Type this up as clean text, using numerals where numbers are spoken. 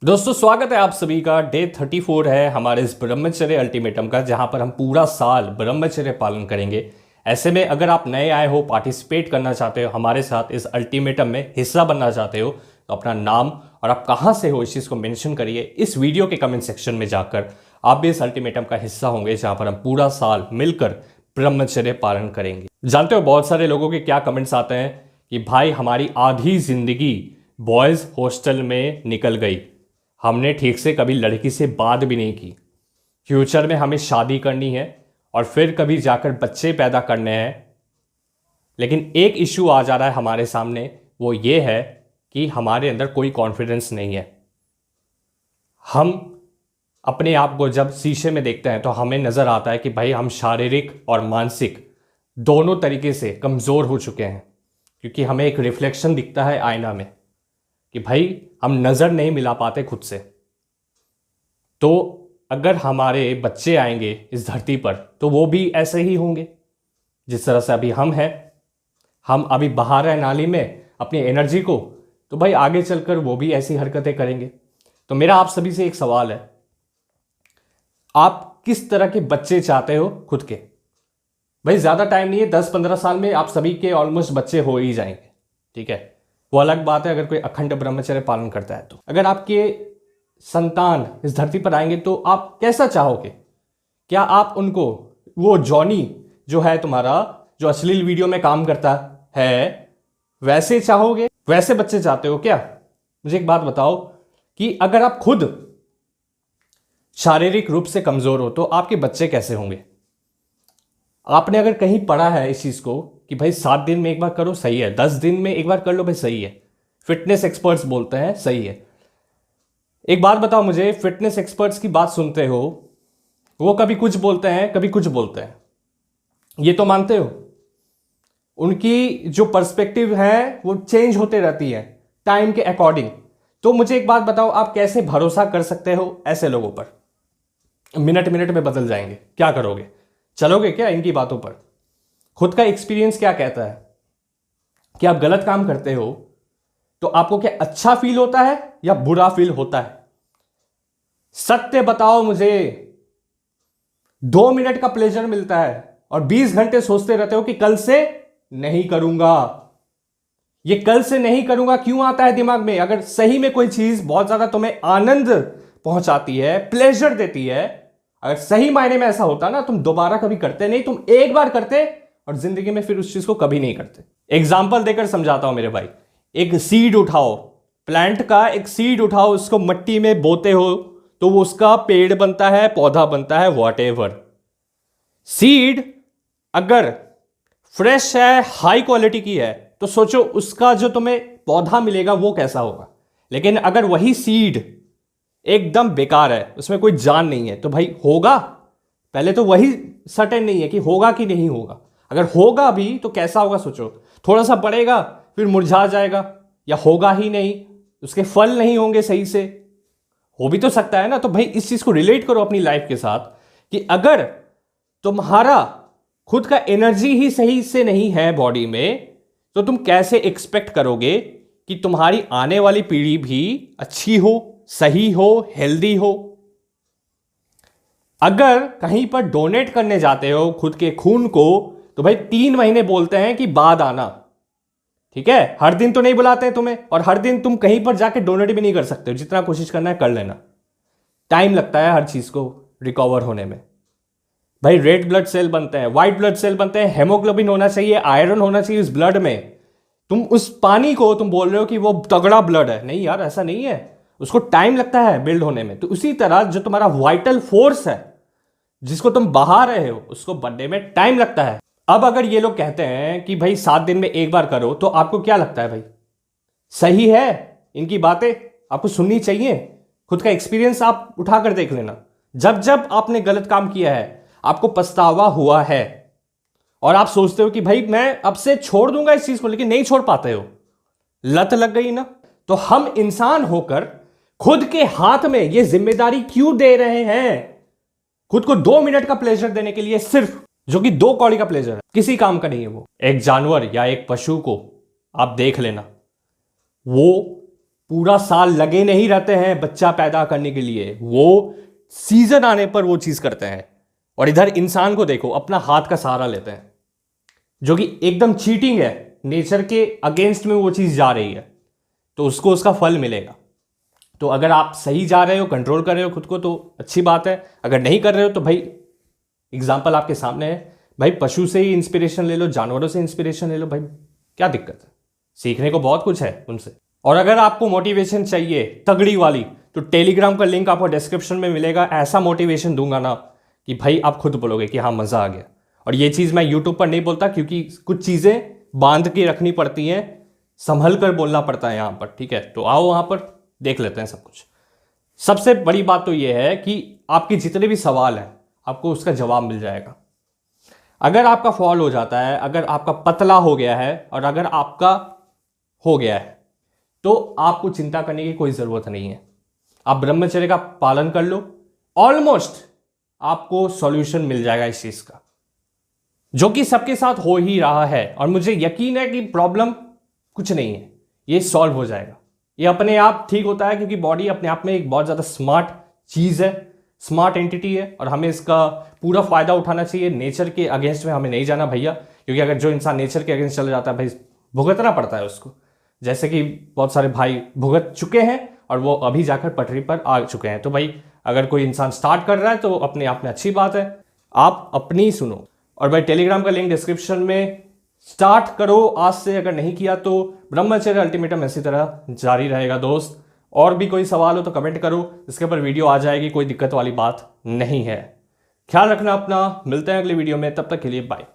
दोस्तों स्वागत है आप सभी का। डे 34 है हमारे इस ब्रह्मचर्य अल्टीमेटम का, जहां पर हम पूरा साल ब्रह्मचर्य पालन करेंगे। ऐसे में अगर आप नए आए हो, पार्टिसिपेट करना चाहते हो हमारे साथ इस अल्टीमेटम में हिस्सा बनना चाहते हो, तो अपना नाम और आप कहां से हो इस चीज़ को मेंशन करिए इस वीडियो के कमेंट सेक्शन में जाकर। आप भी इस अल्टीमेटम का हिस्सा होंगे जहां पर हम पूरा साल मिलकर ब्रह्मचर्य पालन करेंगे। जानते हो बहुत सारे लोगों के क्या कमेंट्स आते हैं कि भाई हमारी आधी जिंदगी बॉयज़ हॉस्टल में निकल गई, हमने ठीक से कभी लड़की से बात भी नहीं की, फ्यूचर में हमें शादी करनी है और फिर कभी जाकर बच्चे पैदा करने हैं। लेकिन एक इशू आ जा रहा है हमारे सामने, वो ये है कि हमारे अंदर कोई कॉन्फिडेंस नहीं है। हम अपने आप को जब शीशे में देखते हैं तो हमें नज़र आता है कि भाई हम शारीरिक और मानसिक दोनों तरीके से कमज़ोर हो चुके हैं, क्योंकि हमें एक रिफ्लेक्शन दिखता है आईना में कि भाई हम नज़र नहीं मिला पाते खुद से। तो अगर हमारे बच्चे आएंगे इस धरती पर तो वो भी ऐसे ही होंगे जिस तरह से अभी हम हैं। हम अभी बहा रहे हैं नाली में अपनी एनर्जी को, तो भाई आगे चलकर वो भी ऐसी हरकतें करेंगे। तो मेरा आप सभी से एक सवाल है, आप किस तरह के बच्चे चाहते हो खुद के? भाई ज़्यादा टाइम नहीं है, 10-15 साल में आप सभी के ऑलमोस्ट बच्चे हो ही जाएंगे, ठीक है। वो अलग बात है अगर कोई अखंड ब्रह्मचर्य पालन करता है तो। अगर आपके संतान इस धरती पर आएंगे तो आप कैसा चाहोगे? क्या आप उनको वो जॉनी जो है तुम्हारा, जो अश्लील वीडियो में काम करता है, वैसे चाहोगे? वैसे बच्चे चाहते हो क्या? मुझे एक बात बताओ कि अगर आप खुद शारीरिक रूप से कमजोर हो तो आपके बच्चे कैसे होंगे? आपने अगर कहीं पढ़ा है इस चीज को कि भाई 7 दिन में एक बार करो, सही है। 10 दिन में एक बार कर लो, भाई सही है। फिटनेस एक्सपर्ट्स बोलते हैं, सही है। एक बात बताओ मुझे, फिटनेस एक्सपर्ट्स की बात सुनते हो, वो कभी कुछ बोलते हैं कभी कुछ बोलते हैं, ये तो मानते हो? उनकी जो पर्सपेक्टिव है वो चेंज होते रहती है टाइम के अकॉर्डिंग। तो मुझे एक बात बताओ, आप कैसे भरोसा कर सकते हो ऐसे लोगों पर? मिनट मिनट में बदल जाएंगे, क्या करोगे? चलोगे क्या इनकी बातों पर? खुद का एक्सपीरियंस क्या कहता है कि आप गलत काम करते हो तो आपको क्या अच्छा फील होता है या बुरा फील होता है? सत्य बताओ मुझे। 2 मिनट का प्लेजर मिलता है और 20 घंटे सोचते रहते हो कि कल से नहीं करूंगा। ये कल से नहीं करूंगा क्यों आता है दिमाग में? अगर सही में कोई चीज बहुत ज्यादा तुम्हें आनंद पहुंचाती है, प्लेजर देती है, अगर सही मायने में ऐसा होता ना, तुम दोबारा कभी करते नहीं, तुम एक बार करते और जिंदगी में फिर उस चीज को कभी नहीं करते। एग्जाम्पल देकर समझाता हूं मेरे भाई। एक सीड उठाओ, प्लांट का एक सीड उठाओ, उसको मिट्टी में बोते हो तो वो उसका पेड़ बनता है, पौधा बनता है, वॉटएवर। सीड अगर फ्रेश है, हाई क्वालिटी की है, तो सोचो उसका जो तुम्हें पौधा मिलेगा वो कैसा होगा। लेकिन अगर वही सीड एकदम बेकार है, उसमें कोई जान नहीं है, तो भाई होगा? पहले तो वही सर्टेन नहीं है कि होगा कि नहीं होगा। अगर होगा भी तो कैसा होगा सोचो। थोड़ा सा बढ़ेगा फिर मुरझा जाएगा, या होगा ही नहीं, उसके फल नहीं होंगे सही से। हो भी तो सकता है ना। तो भाई इस चीज को रिलेट करो अपनी लाइफ के साथ कि अगर तुम्हारा खुद का एनर्जी ही सही से नहीं है बॉडी में, तो तुम कैसे एक्सपेक्ट करोगे कि तुम्हारी आने वाली पीढ़ी भी अच्छी हो, सही हो, हेल्दी हो? अगर कहीं पर डोनेट करने जाते हो खुद के खून को, तो भाई 3 महीने बोलते हैं कि बाद आना, ठीक है। हर दिन तो नहीं बुलाते हैं तुम्हें, और हर दिन तुम कहीं पर जाके डोनेट भी नहीं कर सकते हो। जितना कोशिश करना है कर लेना, टाइम लगता है हर चीज को रिकवर होने में। भाई रेड ब्लड सेल बनते हैं, व्हाइट ब्लड सेल बनते हैं, हेमोग्लोबिन होना चाहिए, आयरन होना चाहिए उस ब्लड में। तुम उस पानी को तुम बोल रहे हो कि वो तगड़ा ब्लड है, नहीं यार ऐसा नहीं है, उसको टाइम लगता है बिल्ड होने में। तो उसी तरह जो तुम्हारा वाइटल फोर्स है जिसको तुम बहा रहे हो, उसको बनने में टाइम लगता है। अब अगर ये लोग कहते हैं कि भाई 7 दिन में एक बार करो, तो आपको क्या लगता है भाई, सही है इनकी बातें? आपको सुननी चाहिए? खुद का एक्सपीरियंस आप उठाकर देख लेना। जब जब आपने गलत काम किया है, आपको पछतावा हुआ है, और आप सोचते हो कि भाई मैं अब से छोड़ दूंगा इस चीज को, लेकिन नहीं छोड़ पाते हो, लत लग गई ना। तो हम इंसान होकर खुद के हाथ में ये जिम्मेदारी क्यों दे रहे हैं खुद को 2 मिनट का प्लेजर देने के लिए, सिर्फ, जो कि 2 कौड़ी का प्लेजर है, किसी काम का नहीं है वो। एक जानवर या एक पशु को आप देख लेना, वो पूरा साल लगे नहीं रहते हैं बच्चा पैदा करने के लिए, वो सीजन आने पर वो चीज करते हैं। और इधर इंसान को देखो, अपना हाथ का सहारा लेते हैं, जो कि एकदम चीटिंग है, नेचर के अगेंस्ट में वो चीज जा रही है, तो उसको उसका फल मिलेगा। तो अगर आप सही जा रहे हो, कंट्रोल कर रहे हो खुद को, तो अच्छी बात है। अगर नहीं कर रहे हो तो भाई एग्जाम्पल आपके सामने है, भाई पशु से ही इंस्पिरेशन ले लो, जानवरों से इंस्पिरेशन ले लो, भाई क्या दिक्कत है, सीखने को बहुत कुछ है उनसे। और अगर आपको मोटिवेशन चाहिए तगड़ी वाली, तो टेलीग्राम का लिंक आपको डिस्क्रिप्शन में मिलेगा। ऐसा मोटिवेशन दूंगा ना कि भाई आप खुद बोलोगे कि हाँ मजा आ गया। और ये चीज़ मैं यूट्यूब पर नहीं बोलता, क्योंकि कुछ चीज़ें बांध के रखनी पड़ती हैं, संभल कर बोलना पड़ता है यहाँ पर, ठीक है। तो आओ वहाँ पर देख लेते हैं सब कुछ। सबसे बड़ी बात तो ये है कि आपके जितने भी सवाल हैं आपको उसका जवाब मिल जाएगा। अगर आपका फॉल हो जाता है, अगर आपका पतला हो गया है और अगर आपका हो गया है, तो आपको चिंता करने की कोई जरूरत नहीं है। आप ब्रह्मचर्य का पालन कर लो, ऑलमोस्ट आपको सॉल्यूशन मिल जाएगा इस चीज का, जो कि सबके साथ हो ही रहा है। और मुझे यकीन है कि प्रॉब्लम कुछ नहीं है, ये सॉल्व हो जाएगा, ये अपने आप ठीक होता है, क्योंकि बॉडी अपने आप में एक बहुत ज्यादा स्मार्ट चीज है, स्मार्ट एंटिटी है, और हमें इसका पूरा फायदा उठाना चाहिए। नेचर के अगेंस्ट में हमें नहीं जाना भैया, क्योंकि अगर जो इंसान नेचर के अगेंस्ट चला जाता है भाई, भुगतना पड़ता है उसको, जैसे कि बहुत सारे भाई भुगत चुके हैं और वो अभी जाकर पटरी पर आ चुके हैं। तो भाई अगर कोई इंसान स्टार्ट कर रहा है तो अपने आप में अच्छी बात है, आप अपनी सुनो। और भाई टेलीग्राम का लिंक डिस्क्रिप्शन में, स्टार्ट करो आज से, अगर नहीं किया तो। ब्रह्मचर्य अल्टीमेटम इसी तरह जारी रहेगा दोस्त। और भी कोई सवाल हो तो कमेंट करो, इसके ऊपर वीडियो आ जाएगी, कोई दिक्कत वाली बात नहीं है। ख्याल रखना अपना, मिलते हैं अगले वीडियो में, तब तक के लिए बाय।